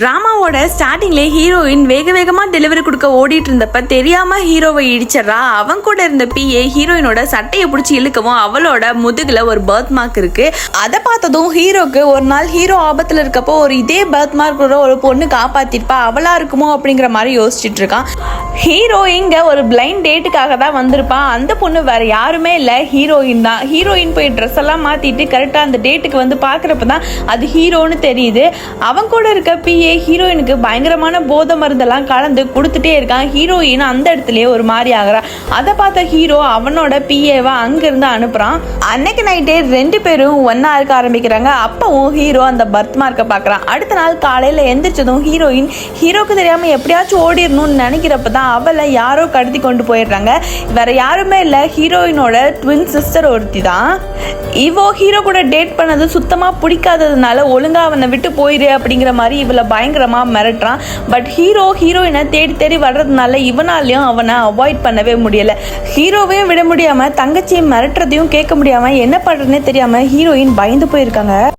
டிராமாவோட ஸ்டார்டிங்ல ஹீரோயின் வேகமா டெலிவரி கொடுக்க ஓடிட்டு இருந்தப்ப தெரியாம ஹீரோவை இடிச்சறா. அவன் கூட இருந்த பிஏ ஹீரோயினோட சட்டையை பிடிச்சி இழுக்கவும் அவளோட முதுகுல ஒரு பர்த் மார்க் இருக்கு. அதை பார்த்ததும் ஹீரோக்கு ஒரு நாள் ஹீரோ ஆபத்துல இருக்கப்போ ஒரு இதே பர்த் மார்க் ஒரு பொண்ணு காப்பாத்திருப்பா, அவளா இருக்குமோ அப்படிங்கிற மாதிரி யோசிச்சுட்டு இருக்கான். ஹீரோ இங்க ஒரு பிளைண்ட் டேட்டுக்காக தான் வந்திருப்பான். அந்த பொண்ணு வேற யாருமே இல்ல, ஹீரோயின் தான். ஹீரோயின் போய் ட்ரெஸ் எல்லாம் மாத்திட்டு கரெக்டா அந்த டேட்டுக்கு வந்து பாக்குறப்பதான் அது ஹீரோன்னு தெரியுது. அவன் கூட இருக்க பிஏ ஹீரோயினுக்கு பயங்கரமான போதை மருந்தெல்லாம் கலந்து கொடுத்துட்டே இருக்கான். ஹீரோயின் அந்த இடத்துலயே ஒரு மாதிரி ஆகுறான். அதை பார்த்த ஹீரோ அவனோட பிஏவை அங்கிருந்து அனுப்புறான். அன்னைக்கு நைட்டே ரெண்டு பேரும் ஒன்னா இருக்க ஆரம்பிக்கிறாங்க. அப்பவும் ஹீரோ அந்த பர்த் மார்க்கை பாக்குறான். அடுத்த நாள் காலையில எந்திரிச்சதும் ஹீரோயின் ஹீரோக்கு தெரியாம எப்படியாச்சும் ஓடிடணும்னு நினைக்கிறப்பதான் அவளை யாரோ கடத்தி கொண்டு போயிடுறாங்க. வேற யாருமே இல்ல, ஹீரோயினோட ட்வின் சிஸ்டர் ஒருத்தி தான். இவோ ஹீரோ கூட டேட் பண்ணது சுத்தமா பிடிக்காததுனால ஒழுங்கா அவனை விட்டு போயிரு அப்படிங்கிற மாதிரி இவளை பயங்கரமா மிரட்டுறான். பட் ஹீரோயினை தேடி தேடி வர்றதுனால இவனாலையும் அவனை அவாய்ட் பண்ணவே முடியல. ஹீரோவையும் விட முடியாம தங்கச்சியை மிரட்டுறதையும் கேட்க முடியாம என்ன பண்றதுன்னே தெரியாம ஹீரோயின் பயந்து போயிருக்காங்க.